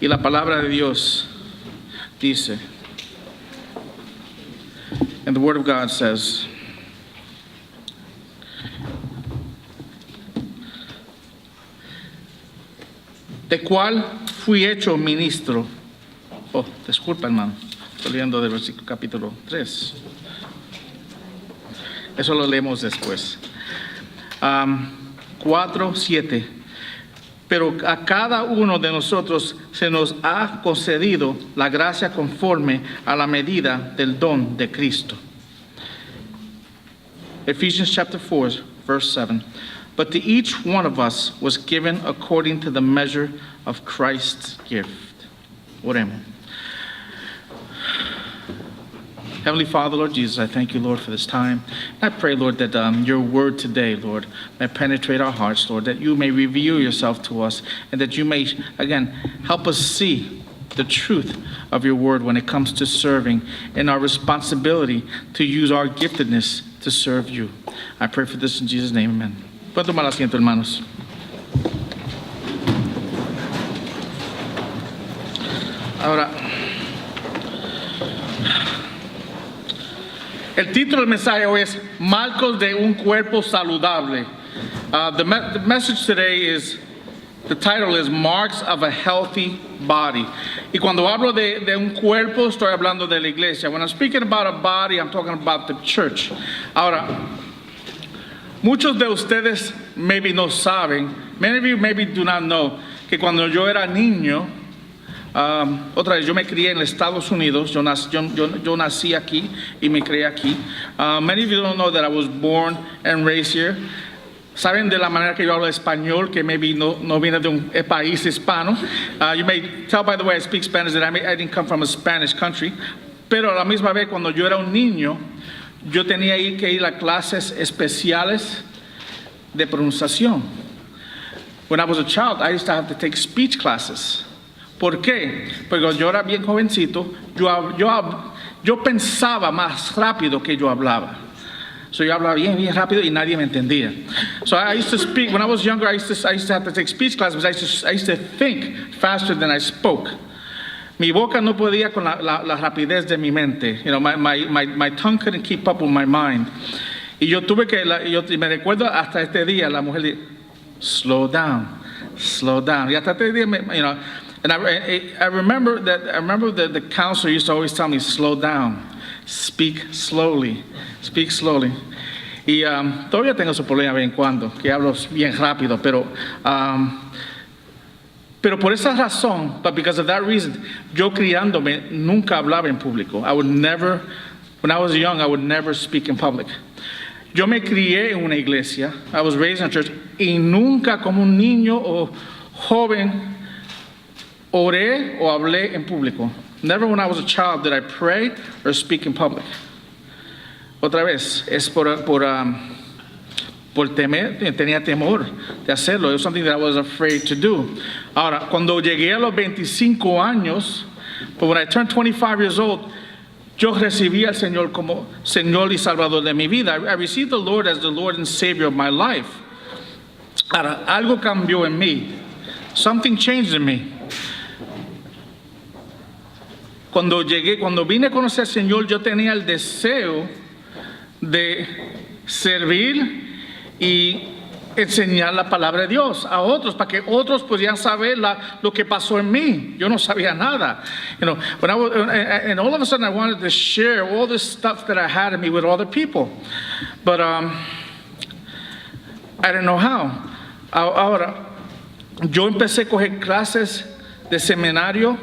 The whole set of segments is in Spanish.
Y la palabra de Dios dice, and the Word of God says, de cual fui hecho ministro. Oh, disculpa, hermano. Estoy leyendo del versículo capítulo 3. Eso lo leemos después. 4:7. Pero a cada uno de nosotros se nos ha concedido la gracia conforme a la medida del don de Cristo. Ephesians chapter 4, verse 7. But to each one of us was given according to the measure of Christ's gift. Oremos. Heavenly Father, Lord Jesus, I thank you, Lord, for this time. I pray, Lord, that your word today, Lord, may penetrate our hearts, Lord, that you may reveal yourself to us, and that you may, again, help us see the truth of your word when it comes to serving and our responsibility to use our giftedness to serve you. I pray for this in Jesus' name, amen. Pueden tomar asiento, hermanos. Ahora, el título del mensaje hoy es Marcos de un cuerpo saludable. The message today is, the title is Marks of a Healthy Body. Y cuando hablo de un cuerpo, estoy hablando de la iglesia. When I'm speaking about a body, I'm talking about the church. Ahora, muchos de ustedes maybe no saben, many of you maybe do not know, que cuando yo era niño, otra vez, yo me crié en los Estados Unidos, yo nací aquí y me crié aquí. Many of you don't know that I was born and raised here. Saben de la manera que yo hablo español, que maybe no viene de un país hispano. You may tell by the way I speak Spanish that I didn't come from a Spanish country. Pero a la misma vez, cuando yo era un niño, yo tenía que ir a clases especiales de pronunciación. When I was a child, I used to have to take speech classes. ¿Por qué? Porque yo era bien jovencito, yo pensaba más rápido que yo hablaba. So yo hablaba bien rápido y nadie me entendía. So I used to speak, when I was younger, I used to have to take speech classes because I used to think faster than I spoke. Mi boca no podía con la rapidez de mi mente. You know, my tongue couldn't keep up with my mind. Y yo tuve que, me recuerdo hasta este día, la mujer dice, slow down. Y hasta este día, you know, and I remember that the counselor used to always tell me, slow down, speak slowly. Y todavía tengo su problema de vez en cuando, que hablo bien rápido, pero por esa razón, but because of that reason, yo criándome nunca hablaba en público. When I was young, I would never speak in public. Yo me crié en una iglesia, I was raised in a church, y nunca como un niño o joven oré o hablé en público. Never when I was a child did I pray or speak in public. Otra vez, es por temer, tenía temor de hacerlo. It was something that I was afraid to do. Ahora, cuando llegué a los 25 años, but when I turned 25 years old, yo recibí al Señor como Señor y Salvador de mi vida. I received the Lord as the Lord and Savior of my life. Ahora, algo cambió en mí. Something changed in me. Cuando vine a conocer al Señor, yo tenía el deseo de servir y enseñar la palabra de Dios a otros, para que otros pudieran saber lo que pasó en mí. Yo no sabía nada. You know, and all of a sudden I wanted to share all this stuff that I had in me with other people. But I didn't know how. Ahora, yo empecé a coger clases de seminario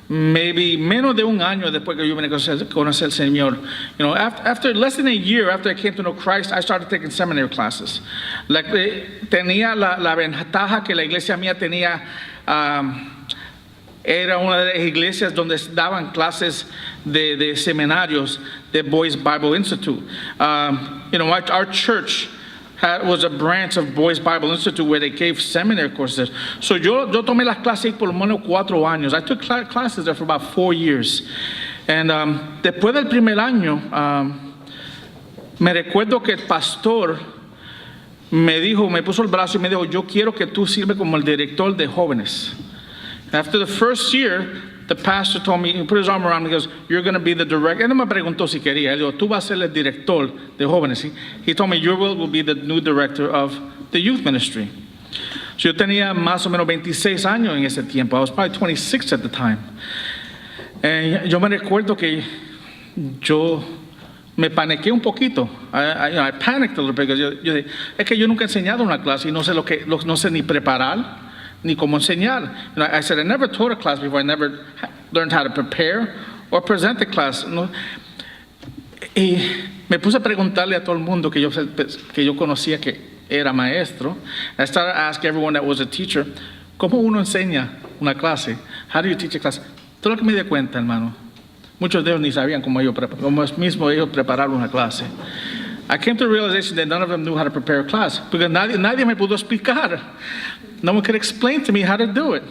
maybe menos de un año después que yo vine a conocer al Señor. You know, after less than a year after I came to know Christ, I started taking seminary classes. Tenía la ventaja que la iglesia mía tenía, era una de las iglesias donde daban clases de seminarios de Boys Bible Institute. You know, our church was a branch of Boys Bible Institute where they gave seminary courses. So yo tomé las clases por lo menos 4 años. I took classes there for about 4 years. And después del primer año, me recuerdo que el pastor me puso el brazo y me dijo, yo quiero que tú sirves como el director de jóvenes. After the first year, the pastor told me, he put his arm around me, he goes, you're going to be the director. Él no me preguntó si quería. Él dijo, tú vas a ser el director de jóvenes. He told me, you will be the new director of the youth ministry. So yo tenía más o menos 26 años en ese tiempo. I was probably 26 at the time. Yo me recuerdo que yo me paniqué un poquito. I panicked a little bit. Es que yo nunca he enseñado una clase y no sé ni preparar ni cómo enseñar. I said I never taught a class before. I never learned how to prepare or present the class. No. Y me puse a preguntarle a todo el mundo que yo conocía que era maestro. I started to ask everyone that was a teacher, ¿cómo uno enseña una clase? How do you teach a class? Todo lo que me di cuenta, hermano, muchos de ellos ni sabían cómo mismo ellos prepararon una clase. I came to the realization that none of them knew how to prepare a class, porque nadie me pudo explicar. No one could explain to me how to do it.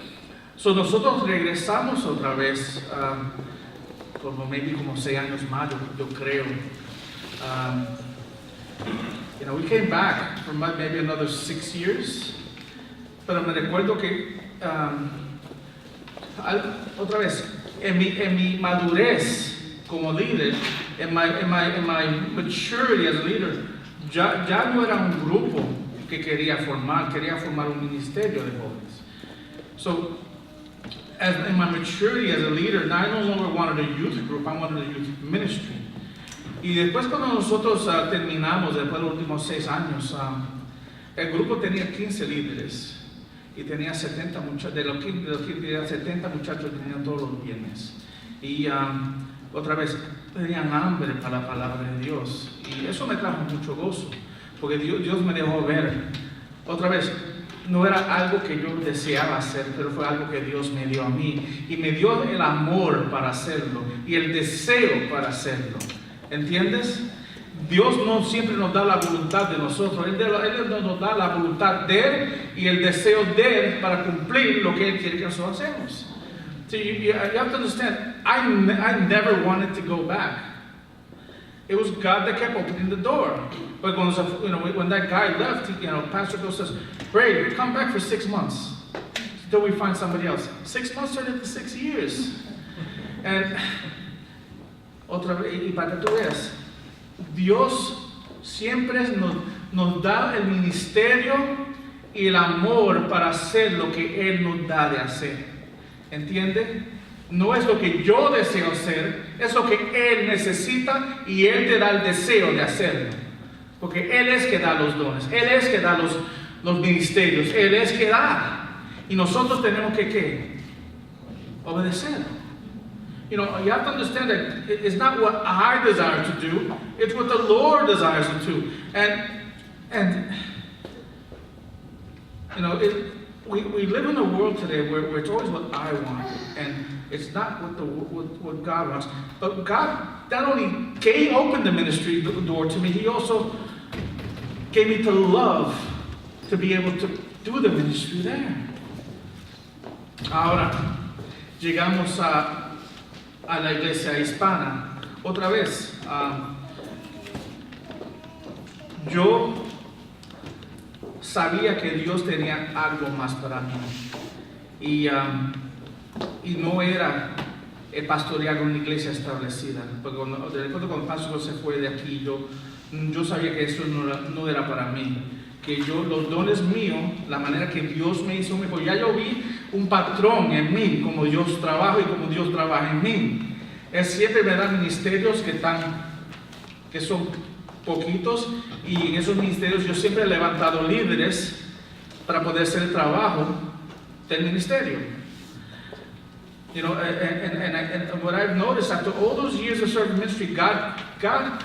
So nosotros regresamos otra vez, como 6 años más, yo creo. We came back for maybe another 6 years, pero me recuerdo que otra vez, en mi madurez como líder, en my maturity as a leader, ya no era un grupo que quería formar un ministerio de jóvenes. So, in my maturity as a leader, I no longer wanted a youth group, I wanted a youth ministry. Y después cuando nosotros terminamos, después de los últimos 6 años, el grupo tenía 15 líderes. Y tenía 70 muchachos, de los 70 muchachos tenían todos los viernes. Y otra vez, tenían hambre para la palabra de Dios. Y eso me trajo mucho gozo, porque Dios me dejó ver. Otra vez, no era algo que yo deseaba hacer, pero fue algo que Dios me dio a mí. Y me dio el amor para hacerlo y el deseo para hacerlo. ¿Entiendes? Dios no siempre nos da la voluntad de nosotros, Él nos da la voluntad de Él y el deseo de Él para cumplir lo que Él quiere que nosotros hacemos. So you have to understand, I never wanted to go back. It was God that kept opening the door. But when that guy left, Pastor Bill says, "Ray, come back for 6 months until we find somebody else." 6 months turned into 6 years. And otra vez, y para que tú veas, Dios siempre nos da el ministerio y el amor para hacer lo que Él nos da de hacer. ¿Entiende? No es lo que yo deseo hacer, es lo que Él necesita y Él te da el deseo de hacerlo. Porque Él es que da los dones, Él es que da los ministerios, Él es que da. Y nosotros tenemos que ¿qué? Obedecer. You have to understand that it's not what I desire to do, it's what the Lord desires to do. And we live in a world today where it's always what I want, and it's not what God wants. But God not only opened the ministry door to me, He also gave me to love to be able to do the ministry there. Ahora, llegamos a la iglesia hispana. Otra vez, yo sabía que Dios tenía algo más para mí. Y no era pastorear una iglesia establecida. Porque cuando el pastor se fue de aquí, yo sabía que eso no era para mí. Que los dones míos, la manera que Dios me hizo mejor, ya yo vi un patrón en mí, como Dios trabaja y como Dios trabaja en mí. Él siempre me da ministerios que son poquitos, y en esos ministerios yo siempre he levantado líderes para poder hacer el trabajo del ministerio. And what I've noticed after all those years of serving ministry, God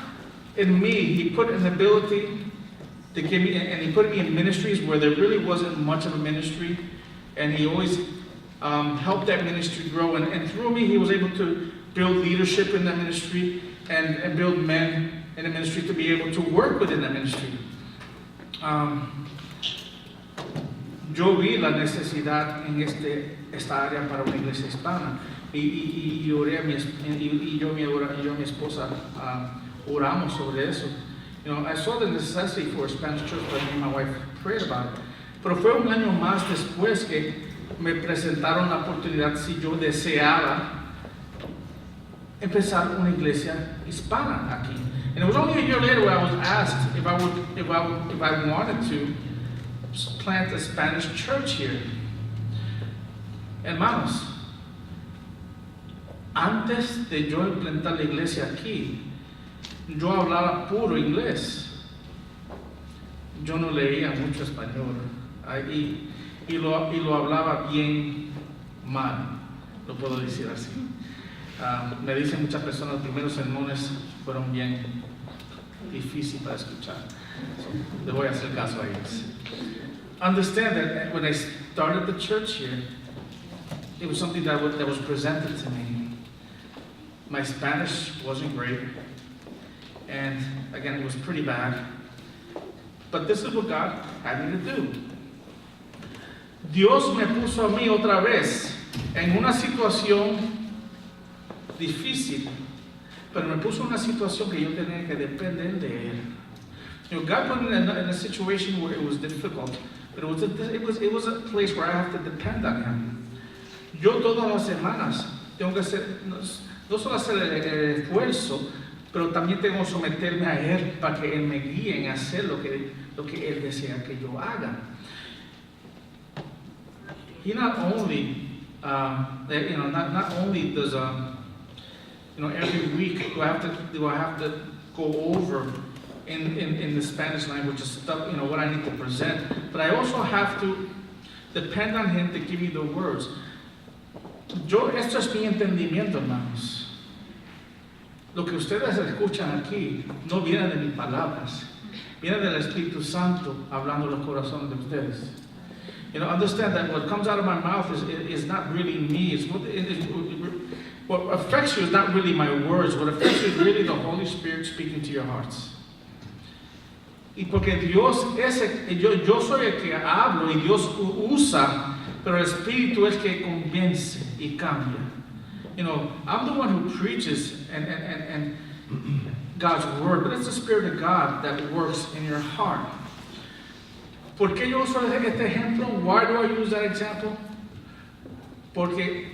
in me, He put an ability to give me, and He put me in ministries where there really wasn't much of a ministry, and He always helped that ministry grow, and through me He was able to build leadership in that ministry and build men in the ministry to be able to work within that ministry. Yo vi la necesidad en esta área para una iglesia hispana, y oré yo y mi esposa oramos sobre eso. I saw the necessity for a Spanish church, but me and my wife prayed about it. Pero fue un año más después que me presentaron la oportunidad si yo deseaba empezar una iglesia hispana aquí. And it was only a year later when I was asked if I wanted to plant a Spanish church here. Hermanos, antes de yo implantar la iglesia aquí, yo hablaba puro inglés. Yo no leía mucho español y lo hablaba bien mal, lo puedo decir así. Me dicen muchas personas, los primeros sermones fueron bien difíciles para escuchar. So, le voy a hacer caso a ellos. Understand that when I started the church here, it was something that was presented to me. My Spanish wasn't great, and again, it was pretty bad. But this is what God had me to do. Dios me puso a mí otra vez en una situación difícil, pero me puso en una situación que yo tenía que depender de Él. You know, God put me in a situation where it was difficult, but it was a place where I have to depend on Him. Yo todas las semanas tengo que hacer, no solo hacer el esfuerzo, pero también tengo que someterme a Él para que Él me guíe en hacer lo que Él desea que yo haga. He not only, not only does, every week do I have to go over in the Spanish language stuff, what I need to present, but I also have to depend on Him to give me the words. Esto es mi entendimiento, hermanos. Lo que ustedes escuchan aquí no viene de mis palabras, viene del Espíritu Santo hablando en los corazones de ustedes. Understand that what comes out of my mouth is not really me. What affects you is not really my words. What affects you is really the Holy Spirit speaking to your hearts. Y porque Dios yo soy el que hablo y Dios usa, pero el Espíritu es que convence y cambia. I'm the one who preaches and God's word, but it's the Spirit of God that works in your heart. ¿Por qué yo uso este ejemplo? Why do I use that example? Porque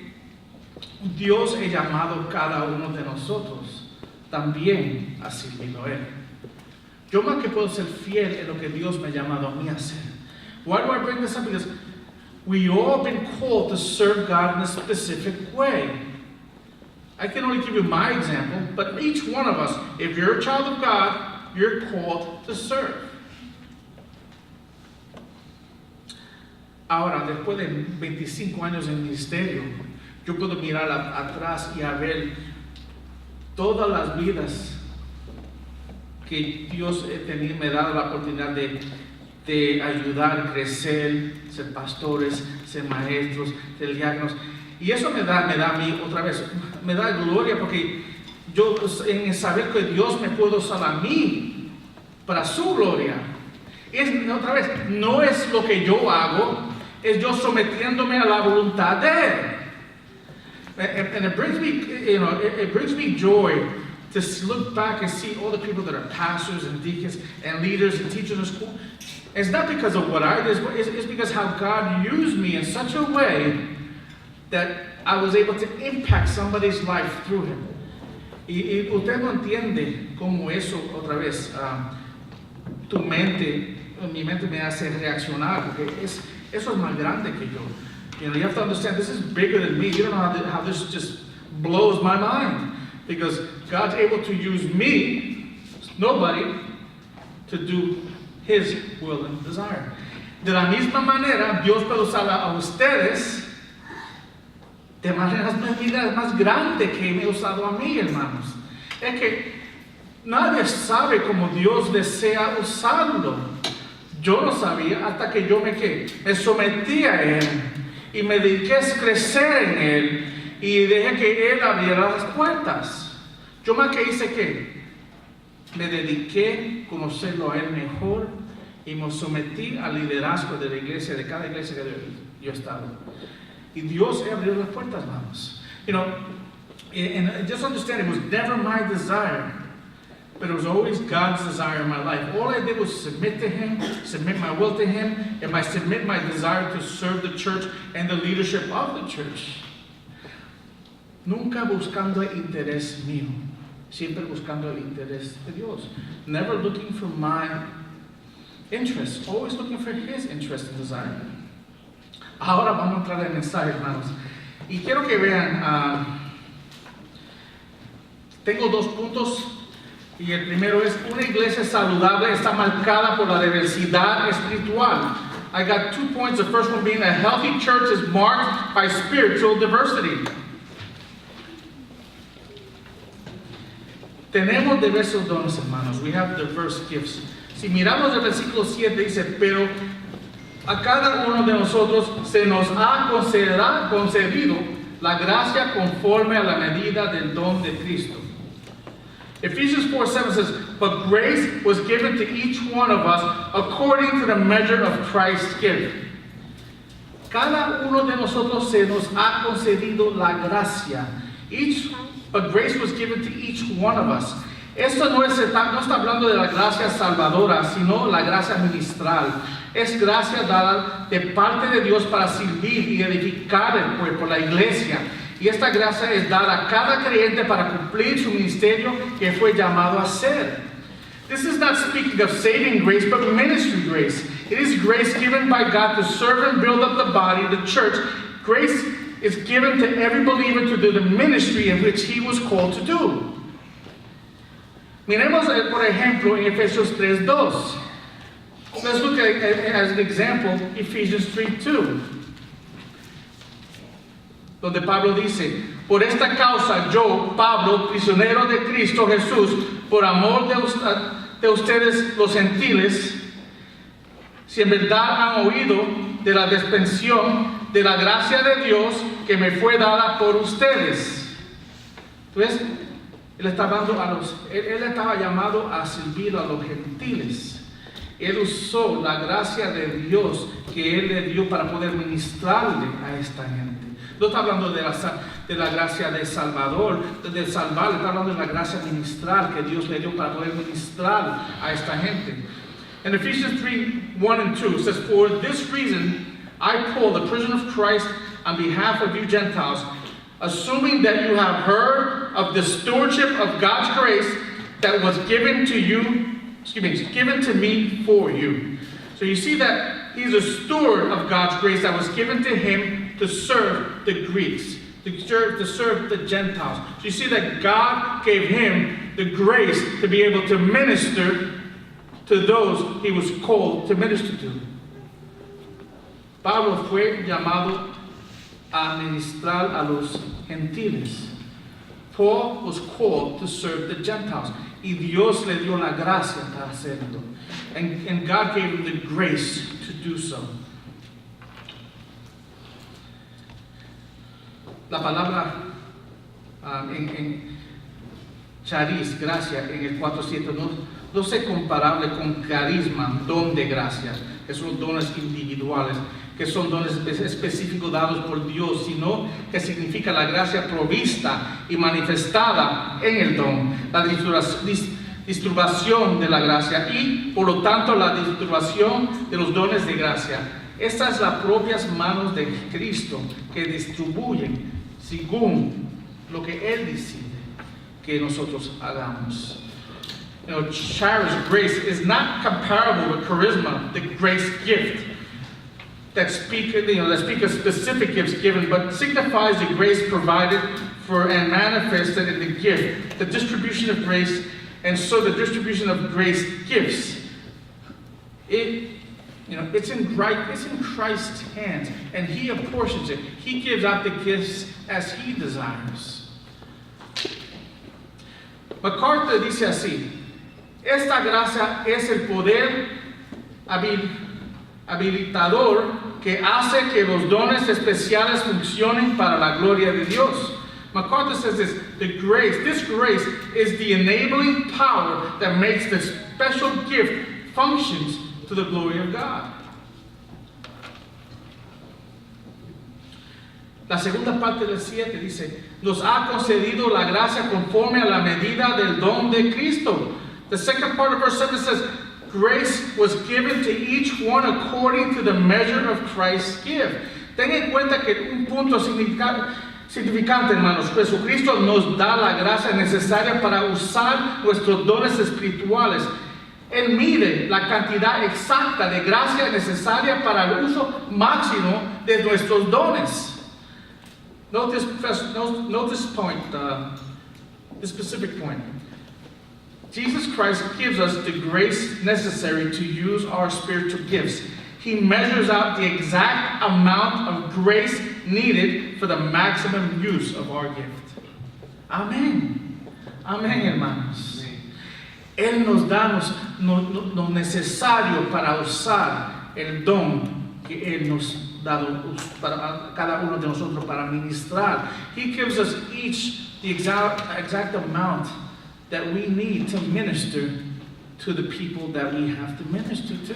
Dios ha llamado cada uno de nosotros también a servirlo a Él. Yo más que puedo ser fiel en lo que Dios me ha llamado a mí a hacer. Why do I bring this up? Because we all been called to serve God in a specific way. I can only give you my example, but each one of us, if you're a child of God, you're called to serve. Ahora, después de 25 años en ministerio, yo puedo mirar atrás y a ver todas las vidas que Dios me ha dado la oportunidad de ayudar, crecer, ser pastores, ser maestros, ser diáconos. Y eso me da a mí otra vez, me da gloria porque yo en saber que Dios me puede usar a mí para su gloria. Otra vez, no es lo que yo hago, es yo sometiéndome a la voluntad de Él. And it brings me, it brings me joy to look back and see all the people that are pastors and deacons and leaders and teachers in school. It's not because of what I did, it's because how God used me in such a way that I was able to impact somebody's life through Him. Y usted no entiende cómo eso, otra vez, mi mente me hace reaccionar, porque eso es más grande que yo. You have to understand, this is bigger than me. You don't know how this just blows my mind. Because God's able to use me, nobody, to do His will and desire. De la misma manera, Dios puede usar a ustedes de maneras más grandes que me ha usado a mí, hermanos. Es que nadie sabe cómo Dios desea usarlo. Yo no sabía hasta que yo me sometí a Él y me dediqué a crecer en Él y dejé que Él abriera las puertas. Yo más que hice que me dediqué a conocerlo a Él mejor y me sometí al liderazgo de la iglesia, de cada iglesia que yo he estado. Y Dios abrió las puertas, hermanos. And just understand, it was never my desire but it was always God's desire in my life. All I did was submit to Him, submit my will to Him, and submit my desire to serve the church and the leadership of the church. Nunca buscando el interés mío, siempre buscando el interés de Dios. Never looking for my interest, always looking for His interest and desire. Ahora vamos a entrar en el mensaje, hermanos. Y quiero que vean, tengo dos puntos. Y el primero es, una iglesia saludable está marcada por la diversidad espiritual. I got 2 points. The first one being a healthy church is marked by spiritual diversity. Tenemos diversos dones, hermanos. We have diverse gifts. Si miramos el versículo 7, dice, pero a cada uno de nosotros se nos ha concedido la gracia conforme a la medida del don de Cristo. Ephesians 4:7 says, but grace was given to each one of us according to the measure of Christ's gift. Cada uno de nosotros se nos ha concedido la gracia. But grace was given to each one of us. Esto no está hablando de la gracia salvadora, sino la gracia ministral. Es gracia dada de parte de Dios para servir y edificar el cuerpo, la iglesia. Y esta gracia es dada a cada creyente para cumplir su ministerio que fue llamado a hacer. This is not speaking of saving grace, but ministry grace. It is grace given by God to serve and build up the body, the church. Grace is given to every believer to do the ministry in which he was called to do. Miremos, por ejemplo, en Efesios 3:2. Let's look at, as an example, Ephesians 3:2. Donde Pablo dice, por esta causa yo, Pablo, prisionero de Cristo Jesús, por amor de ustedes los gentiles, si en verdad han oído de la dispensación de la gracia de Dios que me fue dada por ustedes. Entonces, él estaba llamado a servir a los gentiles. Él usó la gracia de Dios que Él le dio para poder ministrarle a esta gente. No está hablando de la gracia de Salvador, de salvar, está hablando de la gracia ministral que Dios le dio para poder ministrar a esta gente. In Ephesians 3:1 and 2 it says, for this reason I, Paul, the prisoner of Christ, on behalf of you Gentiles, assuming that you have heard of the stewardship of God's grace that was given to me for you. So you see that he's a steward of God's grace that was given to him to serve the Greeks, to serve the Gentiles. So you see that God gave him the grace to be able to minister to those he was called to minister to. Pablo fue llamado a ministrar a los gentiles. Paul was called to serve the Gentiles. Y Dios le dio la gracia para hacerlo. And God gave him the grace to do so. La palabra en charis, gracia, en el 4:7 no es comparable con carisma, don de gracia, que son dones individuales, que son dones específicos dados por Dios, sino que significa la gracia provista y manifestada en el don, la distribución de la gracia y, por lo tanto, la distribución de los dones de gracia. Estas son las propias manos de Cristo que distribuyen según lo que Él decide que nosotros hagamos. Charis, grace, is not comparable with charisma, the grace gift that speak of specific gifts given, but signifies the grace provided for and manifested in the gift, the distribution of grace, and so the distribution of grace gifts. It's in Christ's hands, and He apportions it. He gives out the gifts as He desires. MacArthur dice así: esta gracia es el poder habilitador que hace que los dones especiales funcionen para la gloria de Dios. MacArthur says this grace is the enabling power that makes the special gift functions to the glory of God. La segunda parte del 7 dice, nos ha concedido la gracia conforme a la medida del don de Cristo. The second part of verse 7 says, grace was given to each one according to the measure of Christ's gift. Ten en cuenta que un punto significante, hermanos, Jesucristo nos da la gracia necesaria para usar nuestros dones espirituales. Él mide la cantidad exacta de gracia necesaria para el uso máximo de nuestros dones. Note this point, this specific point. Jesus Christ gives us the grace necessary to use our spiritual gifts. He measures out the exact amount of grace needed for the maximum use of our gift. Amén. Amén, hermanos. Él nos da lo necesario para usar el don que Él nos ha dado para cada uno de nosotros para ministrar. He gives us each the exact amount that we need to minister to the people that we have to minister to.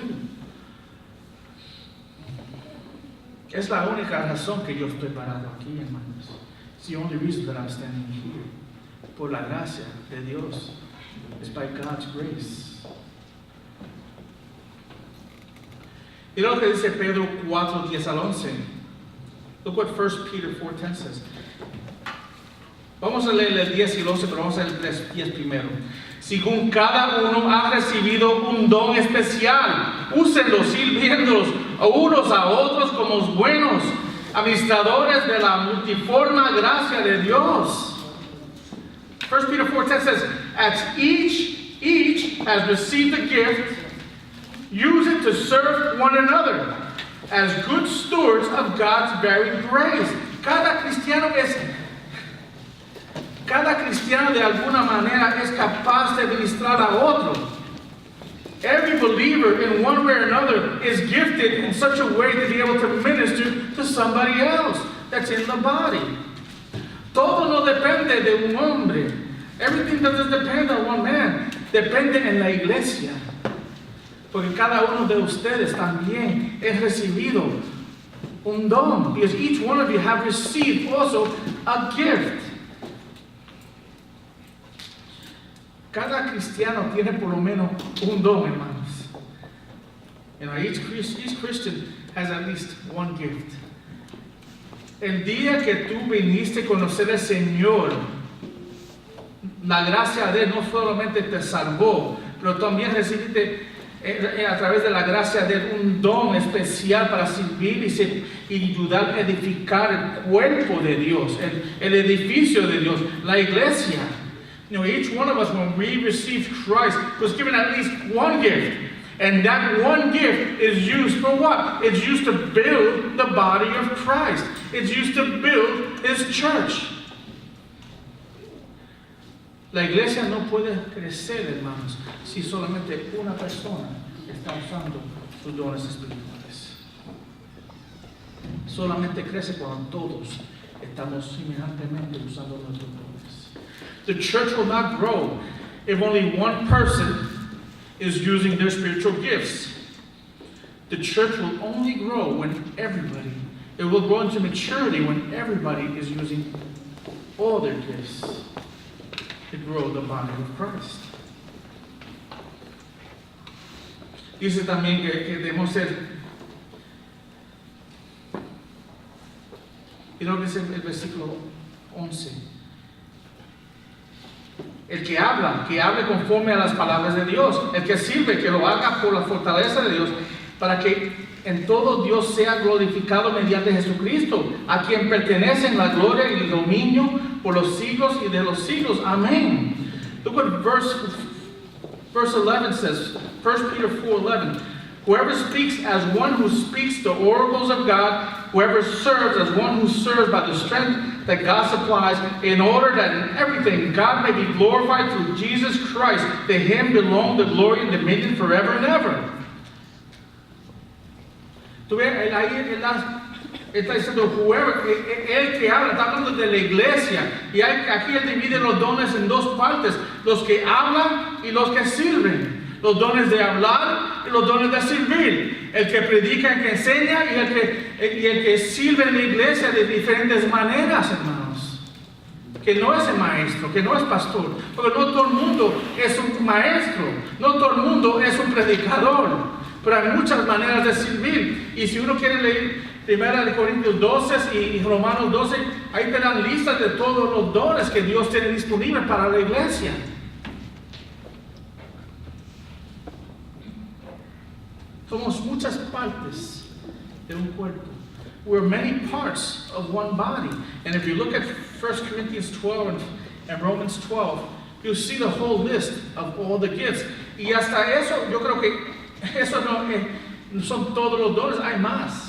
Es la única razón que yo estoy parado aquí, hermanos. It's the only reason that I'm standing here. Por la gracia de Dios. It's by God's grace. Y lo que dice Pedro 4:10 al 11. Look what 1 Peter 4:10 says. Vamos a leer el 10 y el 11, pero vamos a leer el 10 primero. Según cada uno ha recibido un don especial, úsenlos sirviéndolos a unos a otros como buenos administradores de la multiforme gracia de Dios. 1 Peter 4:10 says, as each has received a gift, use it to serve one another as good stewards of God's varied grace. Cada cristiano de alguna manera es capaz de ministrar a otro. Every believer in one way or another is gifted in such a way to be able to minister to somebody else that's in the body. Todo no depende de un hombre. Everything doesn't depend on one man. Depende en la iglesia. Porque cada uno de ustedes también es recibido un don. Because each one of you have received also a gift. Cada cristiano tiene por lo menos un don, hermanos. You know, each Christian has at least one gift. El día que tú viniste a conocer al Señor, la gracia de Él no solamente te salvó, pero también recibiste a través de la gracia de Él un don especial para servir y ayudar a edificar el cuerpo de Dios, el edificio de Dios, la iglesia. You know, each one of us, when we received Christ, was given at least one gift. And that one gift is used for what? It's used to build the body of Christ. It's used to build His church. La iglesia no puede crecer, hermanos, si solamente una persona está usando sus dones espirituales. Solamente crece cuando todos estamos semejantemente usando nuestros dones. The church will not grow if only one person is using their spiritual gifts. The church will only grow when it will grow into maturity when everybody is using all their gifts to grow the body of Christ. Dice también que debemos ser, y lo que dice el versículo 11. El que hable conforme a las palabras de Dios. El que sirve, que lo haga por la fortaleza de Dios, para que en todo Dios sea glorificado mediante Jesucristo, a quien pertenecen la gloria y el dominio por los siglos y de los siglos. Amén. Look what verse 11 says. 1 Peter 4:11. Whoever speaks as one who speaks the oracles of God, whoever serves as one who serves by the strength that God supplies, in order that in everything God may be glorified through Jesus Christ. To Him belong the glory and dominion forever and ever. Tú ves, ahí está diciendo, whoever, el que habla, está hablando de la iglesia. Y aquí él divide los dones en dos partes, los que hablan y los que sirven. Los dones de hablar y los dones de servir. El que predica, el que enseña y el que sirve en la iglesia de diferentes maneras, hermanos. que no es el maestro, que no es pastor, porque no todo el mundo es un maestro, no todo el mundo es un predicador, pero hay muchas maneras de servir. Y si uno quiere leer 1 Corintios 12 y Romanos 12, ahí te dan listas de todos los dones que Dios tiene disponibles para la iglesia. Somos muchas partes de un cuerpo. We're many parts of one body. And if you look at 1 Corinthians 12 and Romans 12, you'll see the whole list of all the gifts. Y hasta eso, yo creo que eso no son todos los dones, hay más.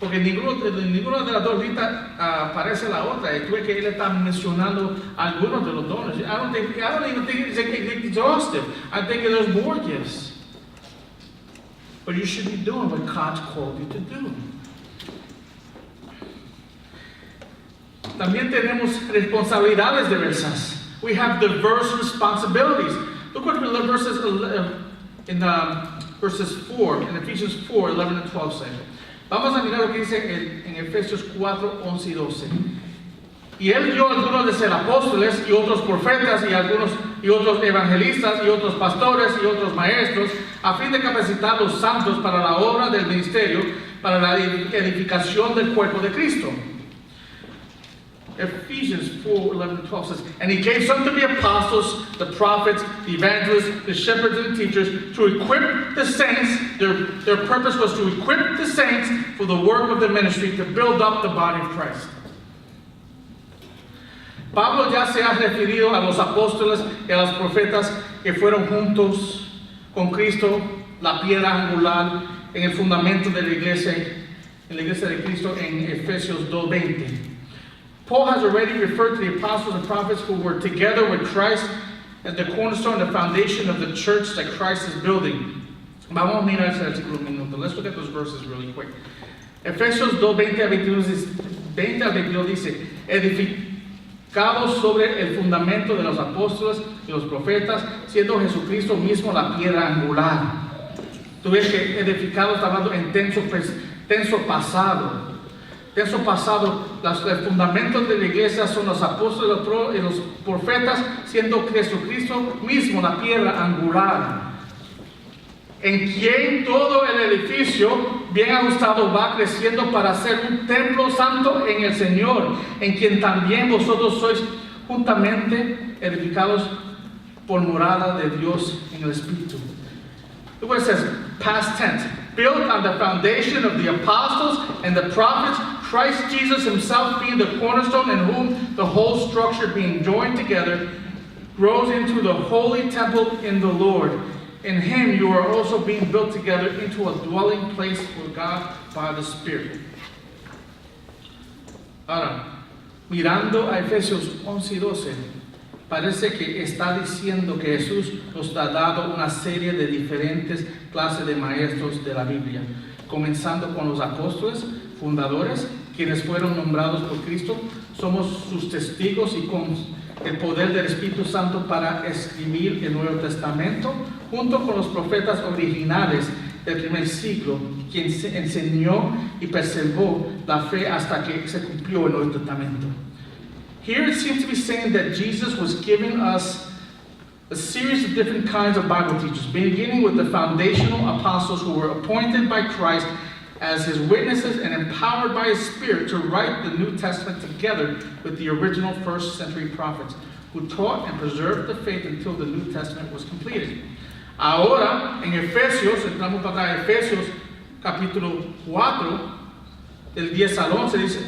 Porque ninguna de las dos listas aparece la otra. Y tú ves que él está mencionando algunos de los dones. I don't even think it's exhaustive. I think there's more gifts. But you should be doing what God's called you to do. También tenemos responsabilidades diversas. We have diverse responsibilities. Look what verses 4, in Ephesians 4, 11 and 12 say. Vamos a mirar lo que dice en Efesios 4, 11 y 12. Y él dio a algunos de ser apóstoles y otros profetas y otros evangelistas y otros pastores y otros maestros a fin de capacitar a los santos para la obra del ministerio, para la edificación del cuerpo de Cristo. Ephesians 4, 11 and 12 says, and he gave some to be apostles, the prophets, the evangelists, the shepherds and the teachers, to equip the saints. Their purpose was to equip the saints for the work of the ministry, to build up the body of Christ. Pablo ya se ha referido a los apóstoles y a los profetas que fueron juntos con Cristo, la piedra angular, en el fundamento de la iglesia, en la iglesia de Cristo, en Efesios 2:20. Paul has already referred to the apostles and prophets who were together with Christ as the cornerstone, the foundation of the church that Christ is building. Vamos a mirar ese versículo un minuto. Let's look at those verses really quick. Efesios 2:20 al 22 dice, edificados sobre el fundamento de los apóstoles y los profetas, siendo Jesucristo mismo la piedra angular. Tú ves que edificado está hablando en tenso pasado. Tenso pasado, los fundamentos de la iglesia son los apóstoles y los profetas, siendo Jesucristo mismo la piedra angular, en quien todo el edificio bien ajustado va creciendo para ser un templo santo en el Señor, en quien también vosotros sois juntamente edificados por morada de Dios en el Espíritu. Look what it says, past tense, built on the foundation of the apostles and the prophets, Christ Jesus himself being the cornerstone, in whom the whole structure being joined together grows into the holy temple in the Lord. In him you are also being built together into a dwelling place for God by the Spirit. Ahora, mirando a Efesios 11 y 12, parece que está diciendo que Jesús nos ha dado una serie de diferentes clases de maestros de la Biblia, comenzando con los apóstoles, fundadores, quienes fueron nombrados por Cristo. Somos sus testigos y con el poder del Espíritu Santo para escribir el Nuevo Testamento, junto con los profetas originales del primer siglo, quien se enseñó y preservó la fe hasta que se cumplió el Nuevo Testamento. Here it seems to be saying that Jesus was giving us a series of different kinds of Bible teachers, beginning with the foundational apostles who were appointed by Christ as his witnesses and empowered by his Spirit to write the New Testament together with the original first century prophets, who taught and preserved the faith until the New Testament was completed. Ahora, en Efesios, entramos para acá, Efesios capítulo 4, del 10 al 11, dice,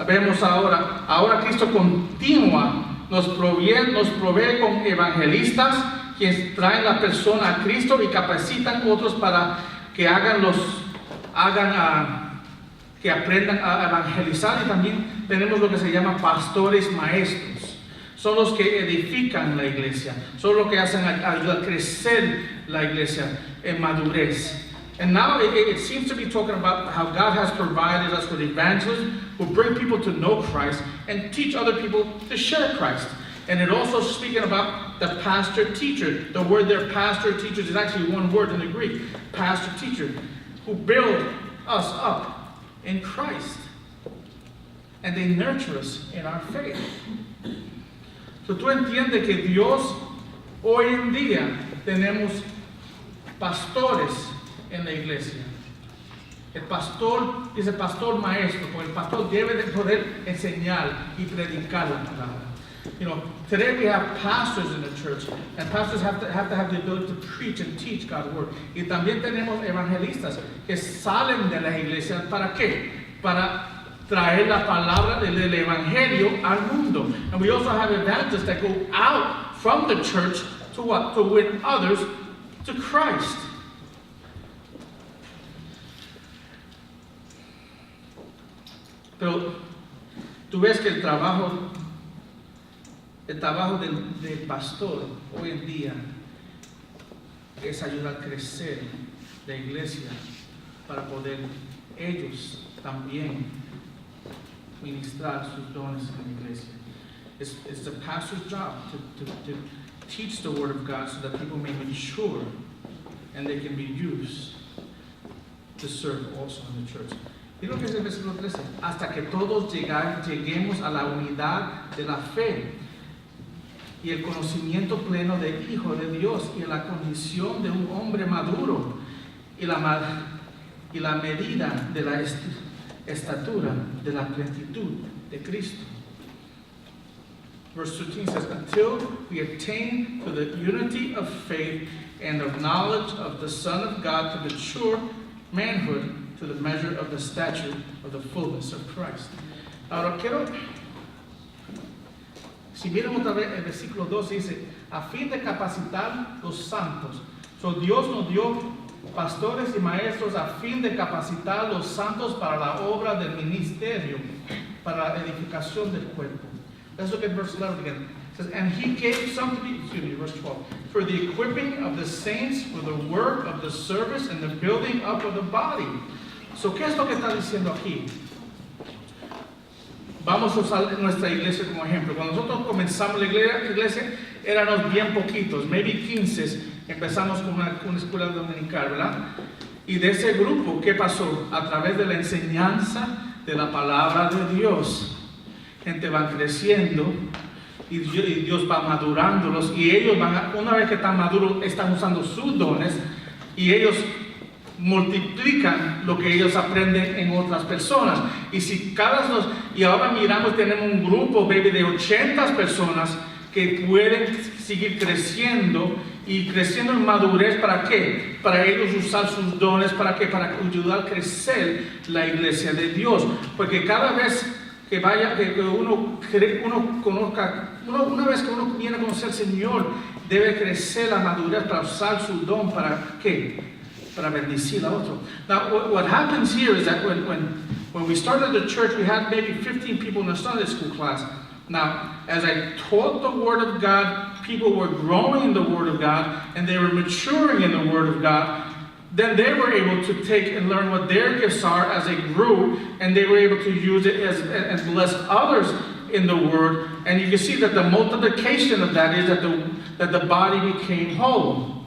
vemos ahora Cristo continúa, nos provee con evangelistas, quienes traen la persona a Cristo y capacitan otros para que que aprendan a evangelizar. Y también tenemos lo que se llama pastores maestros. Son los que edifican la iglesia, son los que hacen ayudar a crecer la iglesia en madurez. And now it seems to be talking about how God has provided us with evangelists who bring people to know Christ and teach other people to share Christ. And it also speaking about the pastor-teacher. The word there, pastor-teachers, is actually one word in the Greek, pastor-teacher, who build us up in Christ. and they nurture us in our faith. So tú entiendes que Dios hoy en día tenemos pastores en la iglesia. El pastor dice pastor maestro, porque el pastor debe de poder enseñar y predicar la palabra. You know, today we have pastors in the church, and pastors have to have the ability to preach and teach God's word. Y también tenemos evangelistas que salen de la iglesia, ¿para qué? Para traer la palabra del evangelio al mundo. And we also have evangelists that go out from the church to what? To win others to Christ. Pero tú ves que el trabajo del pastor hoy en día es ayudar a crecer la iglesia para poder ellos también ministrar sus dones en la iglesia. It's the pastor's job to teach the word of God so that people may mature and they can be used to serve also in the church. Y lo que es el versículo 13, hasta que todos lleguemos a la unidad de la fe y el conocimiento pleno del Hijo de Dios y la condición de un hombre maduro y la medida de la estatura de la plenitud de Cristo. Verse 13 says, until we attain to the unity of faith and of knowledge of the Son of God, to mature manhood, to the measure of the stature of the fullness of Christ. Ahora si miren otra vez el versículo 2 dice, a fin de capacitar los santos. So Dios nos dio pastores y maestros a fin de capacitar los santos para la obra del ministerio, para la edificación del cuerpo. Let's look at verse 11 again. It says, and he gave some to be, verse 12, for the equipping of the saints, for the work of the service and the building up of the body. So, ¿qué es lo que está diciendo aquí? Vamos a usar nuestra iglesia como ejemplo. Cuando nosotros comenzamos la iglesia éramos bien poquitos, maybe 15, empezamos con una escuela dominical, ¿verdad? Y de ese grupo, ¿qué pasó? A través de la enseñanza de la palabra de Dios, gente va creciendo y Dios va madurándolos, y ellos una vez que están maduros, están usando sus dones y ellos multiplican lo que ellos aprenden en otras personas. Y si y ahora miramos, tenemos un grupo de 80 personas que pueden seguir creciendo y creciendo en madurez. ¿Para qué? Para ellos usar sus dones. ¿Para qué? Para ayudar a crecer la iglesia de Dios. Porque cada vez que uno conozca, una vez que uno viene a conocer al Señor, debe crecer la madurez para usar su don. ¿Para qué? Para bendecir a otro. Now, what happens here is that when we started the church, we had maybe 15 people in the Sunday school class. Now, as I taught the Word of God, people were growing in the Word of God, and they were maturing in the Word of God. Then they were able to take and learn what their gifts are as they grew, and they were able to use it as bless others in the Word. And you can see that the multiplication of that is that the body became whole.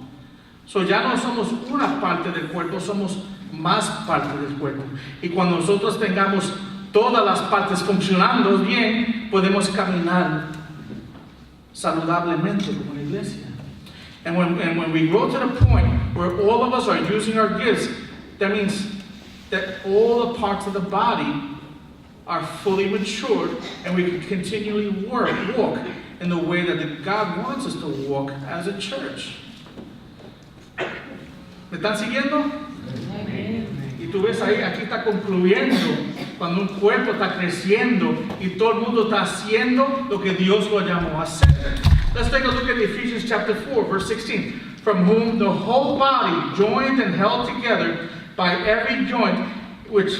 So ya no somos una parte del cuerpo, somos más parte del cuerpo. Y cuando nosotros tengamos todas las partes funcionando bien, podemos caminar saludablemente como una iglesia. And when we grow to the point where all of us are using our gifts, that means that all the parts of the body are fully matured, and we can continually walk in the way that God wants us to walk as a church. ¿Me están siguiendo? Y tú ves ahí, aquí está concluyendo, cuando un cuerpo está creciendo y todo el mundo está haciendo lo que Dios lo llamó a hacer. Let's take a look at Ephesians chapter 4, verse 16. From whom the whole body, joined and held together by every joint with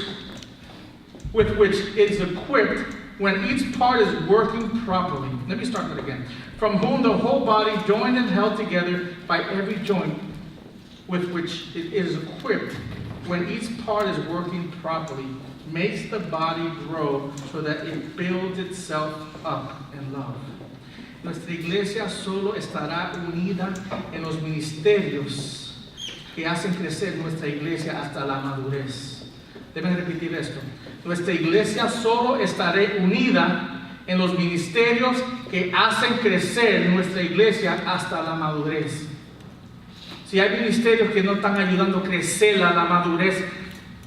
which it is equipped, when each part is working properly. Let me start that again. From whom the whole body, joined and held together by every joint with which it is equipped, when each part is working properly, makes the body grow so that it builds itself up in love. Nuestra iglesia solo estará unida en los ministerios que hacen crecer nuestra iglesia hasta la madurez. deben repetir esto. Nuestra iglesia solo estará unida en los ministerios que hacen crecer nuestra iglesia hasta la madurez. Si hay ministerios que no están ayudando a crecer a la madurez,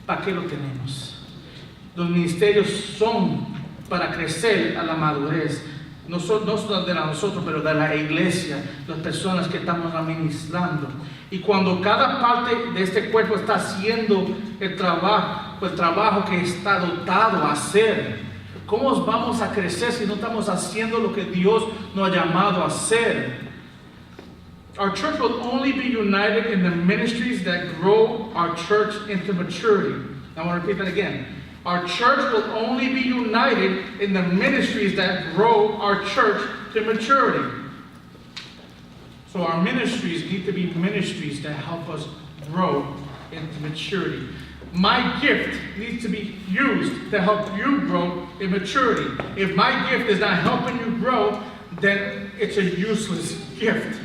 ¿para qué lo tenemos? Los ministerios son para crecer a la madurez. No solo de nosotros, pero de la iglesia, las personas que estamos administrando. Y cuando cada parte de este cuerpo está haciendo el trabajo que está dotado a hacer, ¿cómo vamos a crecer si no estamos haciendo lo que Dios nos ha llamado a hacer? Our church will only be united in the ministries that grow our church into maturity. I want to repeat that again. Our church will only be united in the ministries that grow our church to maturity. So our ministries need to be ministries that help us grow into maturity. My gift needs to be used to help you grow in maturity. If my gift is not helping you grow, then it's a useless gift.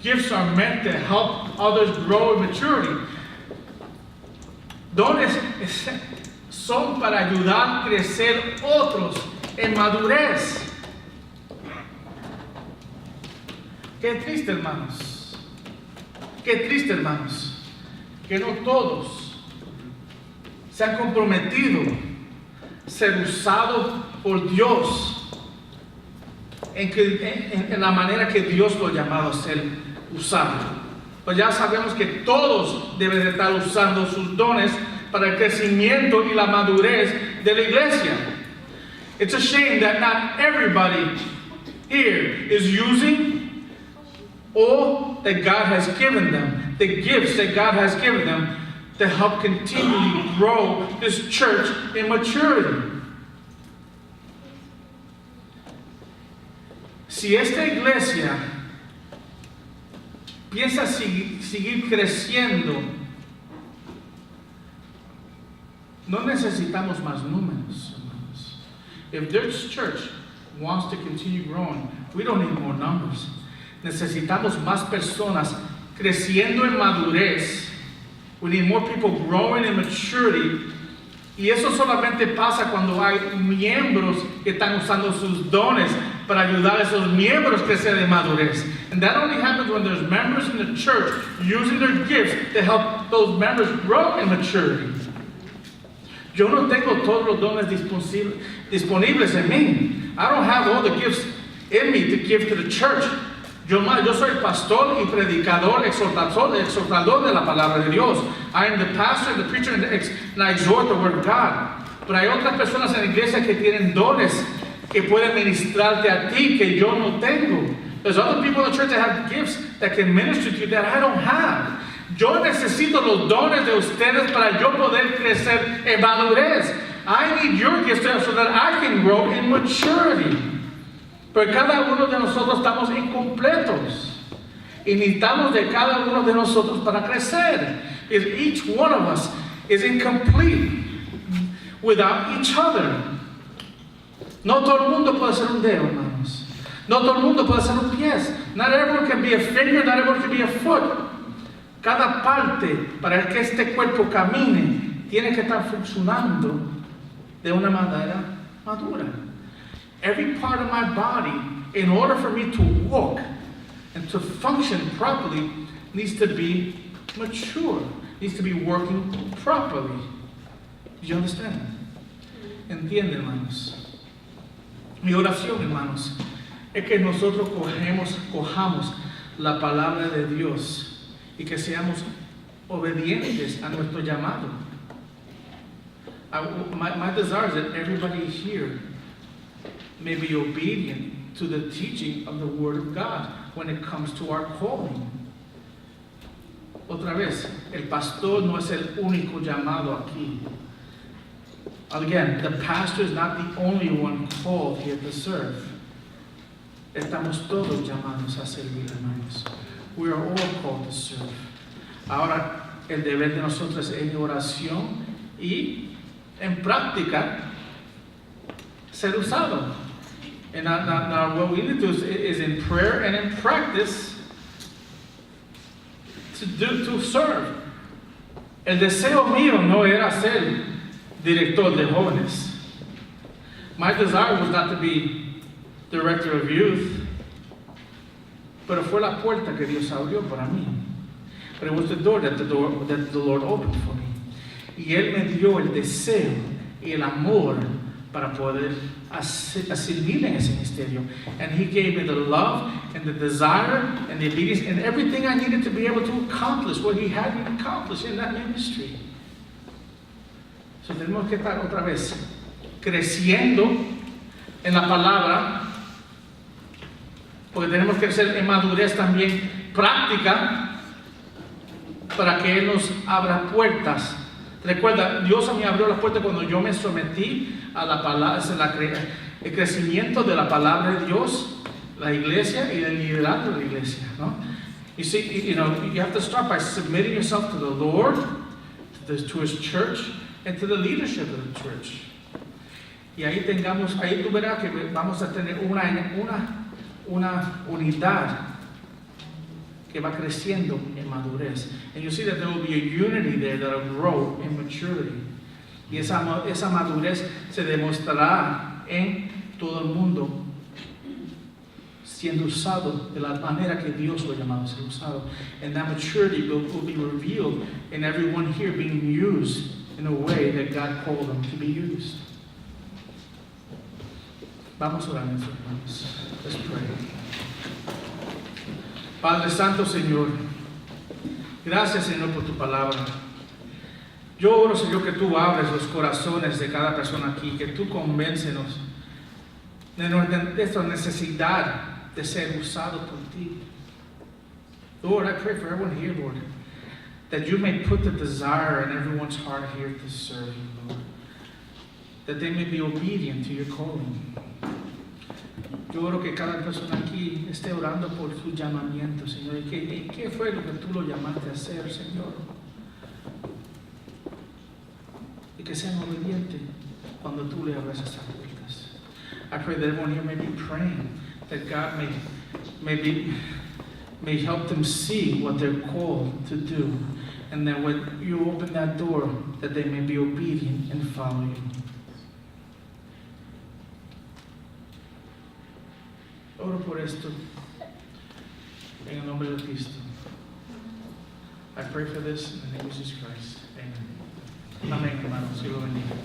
Gifts are meant to help others grow in maturity. Dones son para ayudar a crecer otros en madurez. Qué triste, hermanos. Qué triste, hermanos, que no todos se han comprometido a ser usados por Dios en la manera que Dios lo ha llamado a ser usado. Pues ya sabemos que todos deben de estar usando sus dones para el crecimiento y la madurez de la iglesia. It's a shame that not everybody here is using all that God has given them, the gifts that God has given them to help continually grow this church in maturity. Si esta iglesia piensa seguir creciendo, no necesitamos más números, hermanos. If this church wants to continue growing, we don't need more numbers. Necesitamos más personas creciendo en madurez. We need more people growing in maturity. Y eso solamente pasa cuando hay miembros que están usando sus dones para ayudar a esos miembros a crecer en madurez. And that only happens when there's members in the church using their gifts to help those members grow in maturity. Yo no tengo todos los dones disponibles en mí. I don't have all the gifts in me to give to the church. Yo soy pastor y predicador, exhortador de la palabra de Dios. I am the pastor, the preacher, and I exhort the word of God. Pero hay otras personas en la iglesia que tienen dones que pueden ministrarte a ti que yo no tengo. There's other people in the church that have gifts that can minister to you that I don't have. Yo necesito los dones de ustedes para yo poder crecer en madurez. I need your gifts so that I can grow in maturity. Pero cada uno de nosotros estamos incompletos. Y necesitamos de cada uno de nosotros para crecer. Each one of us is incomplete without each other. No todo el mundo puede ser un dedo, hermanos. No todo el mundo puede ser un pie. Not everyone can be a finger, not everyone can be a foot. Cada parte para que este cuerpo camine tiene que estar funcionando de una manera madura. Every part of my body, in order for me to walk and to function properly, needs to be mature, needs to be working properly. Do you understand? ¿Entienden, hermanos? Mi oración, hermanos, es que nosotros cojamos la palabra de Dios y que seamos obedientes a nuestro llamado. My desire is that everybody here may be obedient to the teaching of the Word of God when it comes to our calling. Otra vez, el pastor no es el único llamado aquí. Again, the pastor is not the only one called here to serve. Estamos todos llamados a servir, hermanos. We are all called to serve. Ahora, el deber de nosotros es en oración y en práctica ser usado. And now what we need to do is in prayer and in practice to serve El deseo mío no era ser director de jóvenes. My desire was not to be director of youth. Pero fue la puerta que Dios abrió para mí. But it was the door that the Lord opened for me. Y Él me dio el deseo y el amor para poder servir en ese ministerio. And He gave me the love and the desire and the obedience and everything I needed to be able to accomplish what He had me accomplish in that ministry. So tenemos que estar otra vez creciendo en la palabra, porque tenemos que crecer en madurez también práctica para que Él nos abra puertas. Recuerda, Dios a mí abrió las puertas cuando yo me sometí a la palabra, el crecimiento de la palabra de Dios, la iglesia y el liderazgo de la iglesia, ¿no? You see, you have to start by submitting yourself to the Lord, to His church, and to the leadership of the church. Y ahí tú verás que vamos a tener una unidad que va creciendo en madurez. And you see that there will be a unity there that will grow in maturity. Y esa madurez se demostrará en todo el mundo siendo usado de la manera que Dios lo ha llamado a ser usado. And that maturity will be revealed in everyone here being used in a way that God called them to be used. Vamos a orar, hermanos. Let's pray. Padre Santo, Señor, gracias, Señor, por tu palabra. Yo oro, Señor, que tú abres los corazones de cada persona aquí, que tú convéncenos de esta necesidad de ser usado por ti. Lord, I pray for everyone here, Lord, that you may put the desire in everyone's heart here to serve you, Lord, that they may be obedient to your calling. Yo oro que cada persona aquí esté orando por su llamamiento, Señor. ¿Y qué fue lo que tú lo llamaste a hacer, Señor? Y que sean obedientes cuando tú le abras esas puertas. I pray that everyone here may be praying that God may help them see what they're called to do, and that when you open that door, that they may be obedient and follow you. Oro por esto en el nombre de Cristo. I pray for this in the name of Jesus Christ. Amen. Amén, hermanos. Dios lo bendiga.